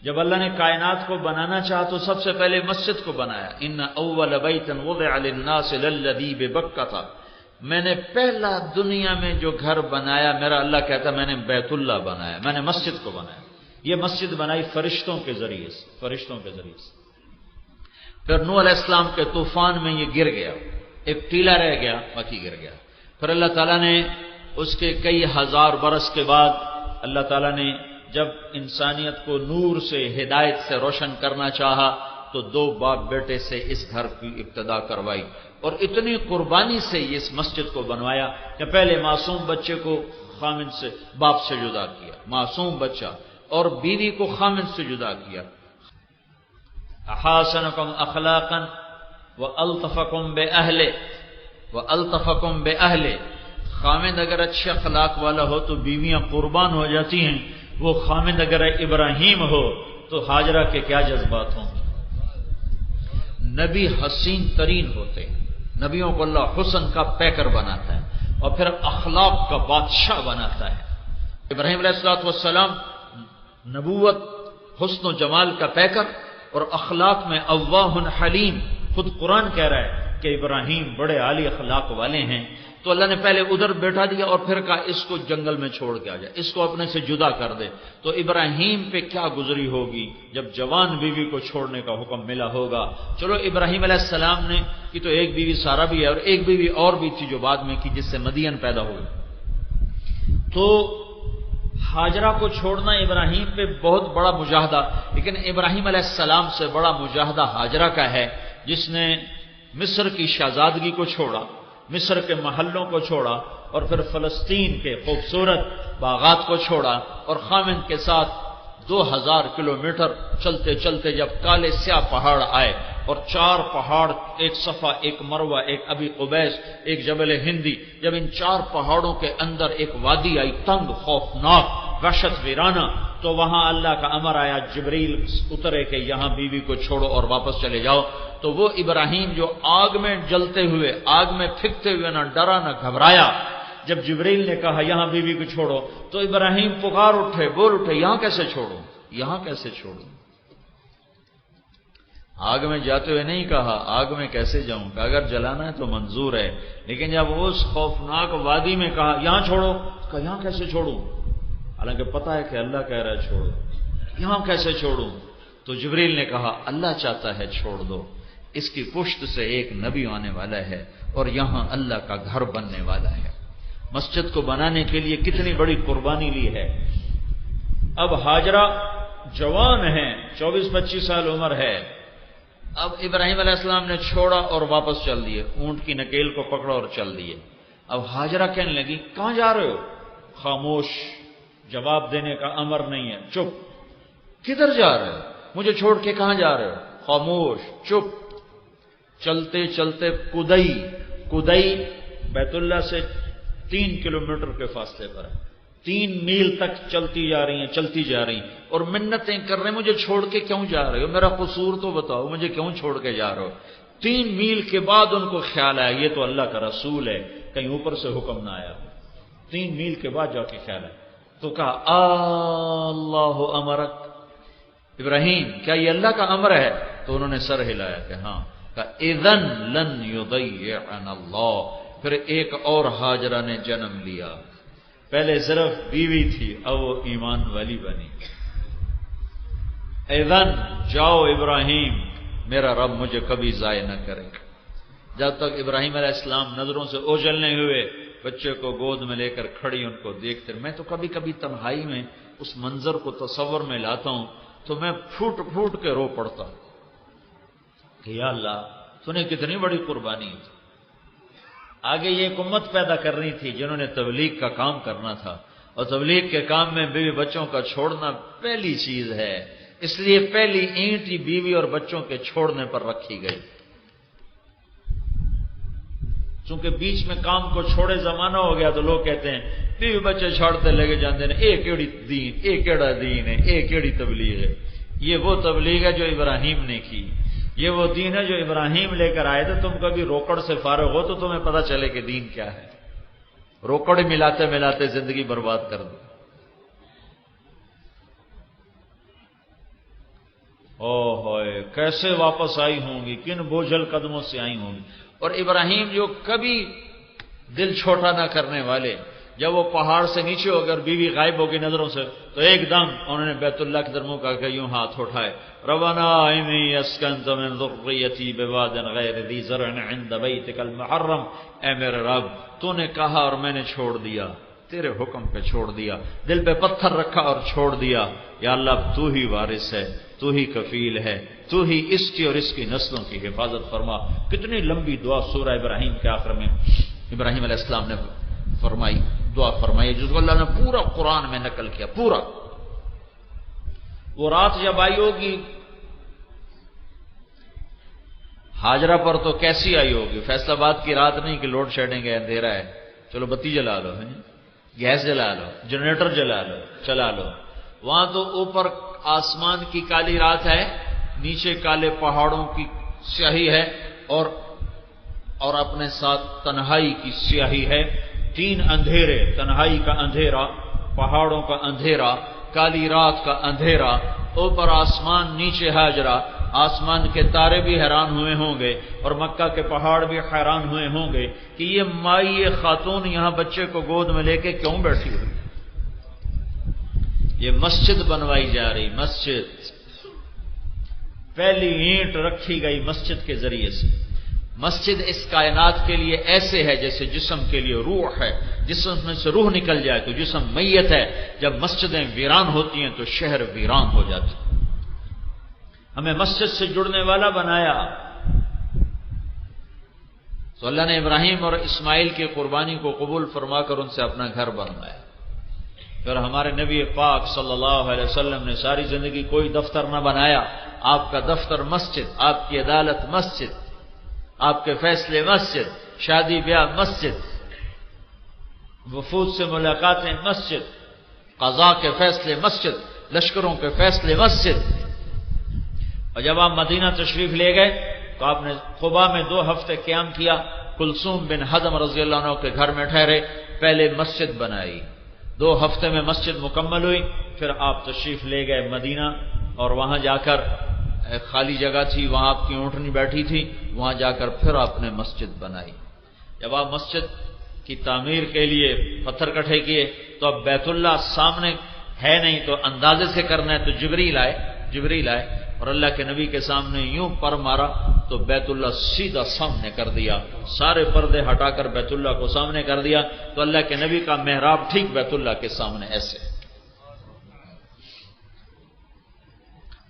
جب اللہ نے کائنات کو بنانا چاہا تو سب سے پہلے مسجد کو بنایا، ان اول بیت وضع للناس للذی ببکۃ، میں نے پہلا دنیا میں جو گھر بنایا، میرا اللہ کہتا میں نے بیت اللہ بنایا، میں نے مسجد کو بنایا۔ یہ مسجد بنائی فرشتوں کے ذریعے سے، فرشتوں کے ذریعے سے۔ پھر نوح علیہ السلام کے طوفان میں یہ گر گیا، ایک ٹیلا رہ گیا، باقی گر گیا۔ پھر اللہ تعالیٰ نے اس کے کئی ہزار برس کے بعد اللہ تعالیٰ نے جب انسانیت کو نور سے، ہدایت سے روشن کرنا چاہا تو دو باپ بیٹے سے اس گھر کی ابتدا کروائی، اور اتنی قربانی سے یہ اس مسجد کو بنوایا کہ پہلے معصوم بچے کو خامد سے، باپ سے جدا کیا، معصوم بچہ، اور بیوی کو خامد سے جدا کیا۔ احاسنکم اخلاقا والطفکم باہلہ، والطفکم باہلہ، خامد اگر اچھے اخلاق والا ہو تو بیویاں قربان ہو جاتی ہیں، وہ خامد اگر ابراہیم ہو تو ہاجرہ کے کیا جذبات ہوں۔ نبی حسین ترین ہوتے ہیں، نبیوں کو اللہ حسن کا پیکر بناتا ہے اور پھر اخلاق کا بادشاہ بناتا ہے۔ ابراہیم علیہ السلام نبوت، حسن و جمال کا پیکر، اور اخلاق میں اواہ حلیم۔ خود قرآن کہہ رہا ہے کہ ابراہیم بڑے عالی اخلاق والے ہیں، تو اللہ نے پہلے ادھر بیٹھا دیا اور پھر کہا اس کو جنگل میں چھوڑ کے آ جائے، اس کو اپنے سے جدا کر دے۔ تو ابراہیم پہ کیا گزری ہوگی جب جوان بیوی کو چھوڑنے کا حکم ملا ہوگا۔ چلو ابراہیم علیہ السلام نے کی تو ایک بیوی سارا بھی ہے، اور ایک بیوی اور بھی تھی جو بعد میں کی، جس سے مدین پیدا ہوئی۔ تو ہاجرہ کو چھوڑنا ابراہیم پہ بہت بڑا مجاہدہ، لیکن ابراہیم علیہ السلام سے بڑا مجاہدہ ہاجرہ کا ہے، جس نے مصر کی شہزادگی کو چھوڑا، مصر کے محلوں کو چھوڑا، اور پھر فلسطین کے خوبصورت باغات کو چھوڑا، اور خامند کے ساتھ 2000 کلومیٹر چلتے چلتے جب کالے سیاہ پہاڑ آئے، اور 4 پہاڑ، ایک صفا، ایک مروہ، ایک ابی قبیس، ایک جبل ہندی، جب ان 4 پہاڑوں کے اندر ایک وادی آئی، تنگ، خوفناک، وحشت ویرانہ، تو وہاں اللہ کا امر آیا، جبریل اترے کہ یہاں بیوی کو چھوڑو اور واپس چلے جاؤ۔ تو وہ ابراہیم جو آگ میں جلتے ہوئے، آگ میں پھکتے ہوئے نہ ڈرا نہ گھبرایا، جب جبریل نے کہا یہاں بیوی کو چھوڑو تو ابراہیم پکار اٹھے، بول اٹھے، یہاں کیسے چھوڑوں، یہاں کیسے چھوڑوں۔ آگ میں جاتے ہوئے نہیں کہا آگ میں کیسے جاؤں، کہ اگر جلانا ہے تو منظور ہے، لیکن جب اس خوفناک وادی میں کہا یہاں چھوڑو، کہا یہاں کیسے چھوڑوں، حالانکہ پتا ہے کہ اللہ کہہ رہا ہے چھوڑو، یہاں کیسے چھوڑوں۔ تو جبریل نے کہا اللہ چاہتا ہے چھوڑ دو، اس کی پشت سے ایک نبی آنے والا ہے اور یہاں اللہ کا گھر بننے والا ہے۔ مسجد کو بنانے کے لیے کتنی بڑی قربانی لی ہے۔ اب ہاجرہ جوان ہیں، 24-25 سال عمر ہے، اب ابراہیم علیہ السلام نے چھوڑا اور واپس چل دیے، اونٹ کی نکیل کو پکڑا اور چل دیے۔ اب ہاجرہ کہنے لگی کہاں جا رہے ہو؟ خاموش، جواب دینے کا امر نہیں ہے، چپ۔ کدھر جا رہے ہو؟ مجھے چھوڑ کے کہاں جا رہے ہو؟ خاموش، چپ۔ چلتے چلتے کدئی بیت اللہ سے 3 کلومیٹر کے فاصلے پر ہے، 3 میل تک چلتی جا رہی ہیں، چلتی جا رہی ہیں، اور منتیں کر رہے ہیں مجھے چھوڑ کے کیوں جا رہے ہو، میرا قصور تو بتاؤ، مجھے کیوں چھوڑ کے جا رہے ہو۔ 3 میل کے بعد ان کو خیال آیا یہ تو اللہ کا رسول ہے، کہیں اوپر سے حکم نہ آیا۔ 3 میل کے بعد جا کے خیال آیا تو کہا اللہ امرک، ابراہیم کیا یہ اللہ کا امر ہے؟ تو انہوں نے سر ہلایا کہ ہاں۔ کہا اذن لن یضیعنا اللہ، پھر ایک اور ہاجرہ نے جنم لیا، پہلے صرف بیوی تھی اب وہ ایمان والی بنی۔ اذن جاؤ ابراہیم، میرا رب مجھے کبھی ضائع نہ کرے۔ جب تک ابراہیم علیہ السلام نظروں سے اوجھلنے ہوئے، بچے کو گود میں لے کر کھڑی ان کو دیکھتے، میں تو کبھی کبھی تنہائی میں اس منظر کو تصور میں لاتا ہوں تو میں پھوٹ پھوٹ کے رو پڑتا ہوں کہ یا اللہ تو نے کتنی بڑی قربانی کی۔ آگے یہ ایک امت پیدا کرنی تھی جنہوں نے تبلیغ کا کام کرنا تھا، اور تبلیغ کے کام میں بیوی بچوں کا چھوڑنا پہلی چیز ہے، اس لیے پہلی اینٹ ہی بیوی اور بچوں کے چھوڑنے پر رکھی گئی۔ چونکہ بیچ میں کام کو چھوڑے زمانہ ہو گیا تو لوگ کہتے ہیں بیوی بچے چھوڑتے لگے جاندے ہیں، اے کیڑی دین، اے کیڑا دین ہے، اے کیڑی تبلیغ ہے۔ یہ وہ تبلیغ ہے جو ابراہیم نے کی، یہ وہ دین ہے جو ابراہیم لے کر آئے تھے۔ تم کبھی روکڑ سے فارغ ہو تو تمہیں پتہ چلے کہ دین کیا ہے، روکڑ ملاتے ملاتے زندگی برباد کر دو۔ او ہوئے کیسے واپس آئی ہوں گی، کن بوجھل قدموں سے آئی ہوں گی۔ اور ابراہیم جو کبھی دل چھوٹا نہ کرنے والے، جب وہ پہاڑ سے نیچے ہو گئے اور بیوی غائب ہوگی نظروں سے، تو ایک دم انہوں نے بیت اللہ کی طرف منہ کر کے یوں ہاتھ اٹھائے، ربنا انی اسکنت من ذریتی بواد غیر ذی زرع عند بیتک المحرم، اے میرے رب تو نے کہا اور میں نے چھوڑ دیا، تیرے حکم پہ چھوڑ دیا، دل پہ پتھر رکھا اور چھوڑ دیا، یا اللہ تو ہی وارث ہے، تو ہی کفیل ہے، تو ہی اس کی اور اس کی نسلوں کی حفاظت فرما۔ کتنی لمبی دعا سورہ ابراہیم کے آخر میں ابراہیم علیہ السلام نے فرمائی، دعا فرمائی، جس کو اللہ نے پورا قرآن میں نقل کیا پورا۔ وہ رات جب آئی ہوگی ہاجرہ پر تو کیسی آئی ہوگی؟ فیصل آباد کی رات نہیں کہ لوڈ شیڈنگ ہے، اندھیرا ہے، چلو بتی جلا لو، گیس جلا لو، جنریٹر جلا لو، چلا لو۔ وہاں تو اوپر آسمان کی کالی رات ہے، نیچے کالے پہاڑوں کی سیاہی ہے، اور اپنے ساتھ تنہائی کی سیاہی ہے، تین اندھیرے، تنہائی کا اندھیرا، پہاڑوں کا اندھیرا، کالی رات کا اندھیرا، اوپر آسمان نیچے ہاجرہ۔ آسمان کے تارے بھی حیران ہوئے ہوں گے اور مکہ کے پہاڑ بھی حیران ہوئے ہوں گے کہ یہ مائی خاتون یہاں بچے کو گود میں لے کے کیوں بیٹھی ہوئی؟ یہ مسجد بنوائی جا رہی، مسجد، پہلی اینٹ رکھی گئی مسجد کے ذریعے سے۔ مسجد اس کائنات کے لیے ایسے ہے جیسے جسم کے لیے روح ہے، جسم میں سے روح نکل جائے تو جسم میت ہے، جب مسجدیں ویران ہوتی ہیں تو شہر ویران ہو جاتے ہیں۔ ہمیں مسجد سے جڑنے والا بنایا، تو اللہ نے ابراہیم اور اسماعیل کی قربانی کو قبول فرما کر ان سے اپنا گھر بنوایا۔ پھر ہمارے نبی پاک صلی اللہ علیہ وسلم نے ساری زندگی کوئی دفتر نہ بنایا، آپ کا دفتر مسجد، آپ کی عدالت مسجد، آپ کے فیصلے مسجد، شادی بیاہ مسجد، وفود سے ملاقاتیں مسجد، قضاء کے فیصلے مسجد، لشکروں کے فیصلے مسجد۔ اور جب آپ مدینہ تشریف لے گئے تو آپ نے قباء میں 2 ہفتے قیام کیا، کلثوم بن حضم رضی اللہ عنہ کے گھر میں ٹھہرے، پہلے مسجد بنائی، 2 ہفتے میں مسجد مکمل ہوئی، پھر آپ تشریف لے گئے مدینہ، اور وہاں جا کر خالی جگہ تھی، وہاں آپ کی اونٹنی بیٹھی تھی، وہاں جا کر پھر آپ نے مسجد بنائی۔ جب آپ مسجد کی تعمیر کے لیے پتھر کٹھے کیے تو اب بیت اللہ سامنے ہے نہیں تو اندازے سے کرنا ہے، تو جبریل آئے اور اللہ کے نبی کے سامنے یوں پر مارا تو بیت اللہ سیدھا سامنے کر دیا، سارے پردے ہٹا کر بیت اللہ کو سامنے کر دیا، تو اللہ کے نبی کا محراب ٹھیک بیت اللہ کے سامنے ایسے۔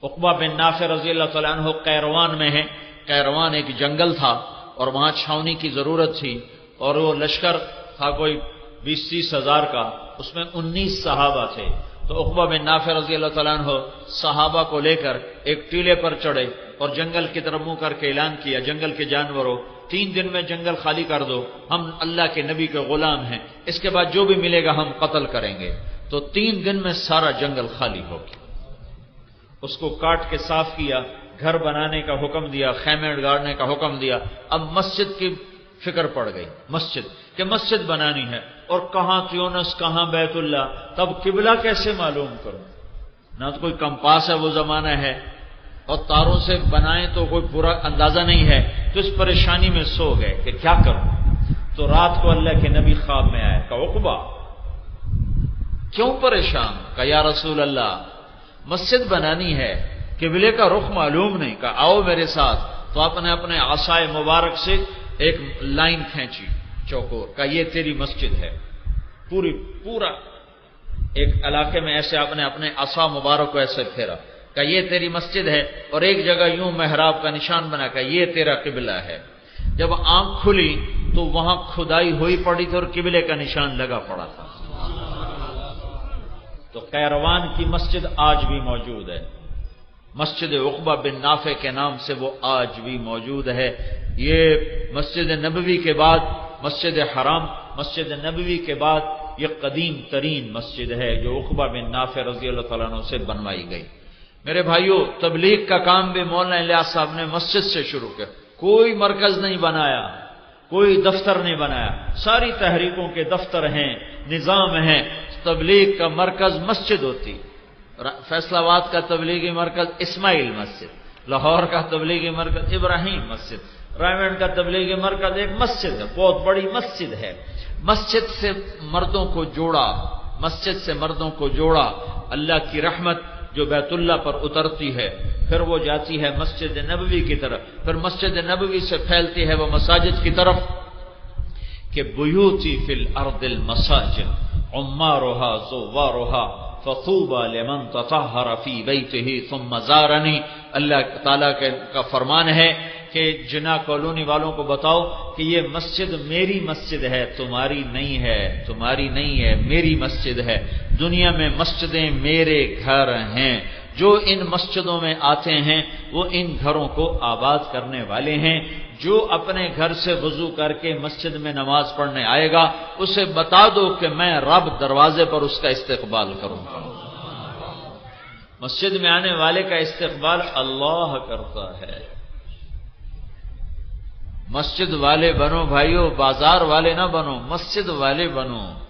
عقبہ بن نافع رضی اللہ تعالیٰ عنہ قیروان میں ہیں، قیروان ایک جنگل تھا اور وہاں چھاؤنی کی ضرورت تھی، اور وہ لشکر تھا کوئی 20-30 ہزار کا، اس میں 19 صحابہ تھے، تو عقبہ بن نافع رضی اللہ تعالیٰ عنہ صحابہ کو لے کر ایک ٹیلے پر چڑھے اور جنگل کی طرف منہ کر کے اعلان کیا، جنگل کے جانوروں 3 دن میں جنگل خالی کر دو، ہم اللہ کے نبی کے غلام ہیں، اس کے بعد جو بھی ملے گا ہم قتل کریں گے۔ تو 3 دن میں سارا جنگل خالی ہو گیا، اس کو کاٹ کے صاف کیا، گھر بنانے کا حکم دیا، خیمے گاڑنے کا حکم دیا۔ اب مسجد کی فکر پڑ گئی، مسجد بنانی ہے، اور کہاں تیونس کہاں بیت اللہ، تب قبلہ کیسے معلوم کروں؟ نہ تو کوئی کمپاس ہے وہ زمانہ ہے، اور تاروں سے بنائیں تو کوئی پورا اندازہ نہیں ہے، تو اس پریشانی میں سو گئے کہ کیا کروں۔ تو رات کو اللہ کے نبی خواب میں آئے، کہا عقبہ کیوں پریشان؟ کہا یا رسول اللہ مسجد بنانی ہے، قبلے کا رخ معلوم نہیں، کہا آؤ میرے ساتھ۔ تو آپ نے اپنے عصائے مبارک سے ایک لائن کھینچی چوکور، کہا یہ تیری مسجد ہے، پورا ایک علاقے میں ایسے آپ نے اپنے عصا مبارک کو ایسے پھیرا، کہا یہ تیری مسجد ہے، اور ایک جگہ یوں محراب کا نشان بنا، کہا یہ تیرا قبلہ ہے۔ جب آنکھ کھلی تو وہاں کھدائی ہوئی پڑی تھی اور قبلے کا نشان لگا پڑا تھا۔ تو قیروان کی مسجد آج بھی موجود ہے، مسجد عقبہ بن نافع کے نام سے وہ آج بھی موجود ہے۔ یہ مسجد نبوی کے بعد، مسجد حرام، مسجد نبوی کے بعد یہ قدیم ترین مسجد ہے جو عقبہ بن نافع رضی اللہ تعالیٰ عنہ سے بنوائی گئی۔ میرے بھائیوں، تبلیغ کا کام بھی مولانا الیاس صاحب نے مسجد سے شروع کیا، کوئی مرکز نہیں بنایا، کوئی دفتر نہیں بنایا، ساری تحریکوں کے دفتر ہیں، نظام ہیں، تبلیغ کا مرکز مسجد ہوتی، فیصل آباد کا تبلیغی مرکز اسماعیل مسجد، لاہور کا تبلیغی مرکز ابراہیم مسجد، رائمنڈ کا تبلیغی مرکز ایک مسجد ہے، بہت بڑی مسجد ہے۔ مسجد سے مردوں کو جوڑا، مسجد سے مردوں کو جوڑا، اللہ کی رحمت جو بیت اللہ پر اترتی ہے پھر وہ جاتی ہے مسجد نبوی کی طرف، پھر مسجد نبوی سے پھیلتی ہے وہ مساجد کی طرف کہ بیوتی فی الارض المساجد عمارها زوارها فطوبى لمن تطہر فی بیتہ ثم زارنی۔ اللہ تعالیٰ کا فرمان ہے کہ جنا کالونی والوں کو بتاؤ کہ یہ مسجد میری مسجد ہے، تمہاری نہیں ہے، تمہاری نہیں ہے، میری مسجد ہے۔ دنیا میں مسجدیں میرے گھر ہیں، جو ان مسجدوں میں آتے ہیں وہ ان گھروں کو آباد کرنے والے ہیں۔ جو اپنے گھر سے وضو کر کے مسجد میں نماز پڑھنے آئے گا اسے بتا دو کہ میں رب دروازے پر اس کا استقبال کروں گا۔ مسجد میں آنے والے کا استقبال اللہ کرتا ہے۔ مسجد والے بنو بھائیو، بازار والے نہ بنو، مسجد والے بنو۔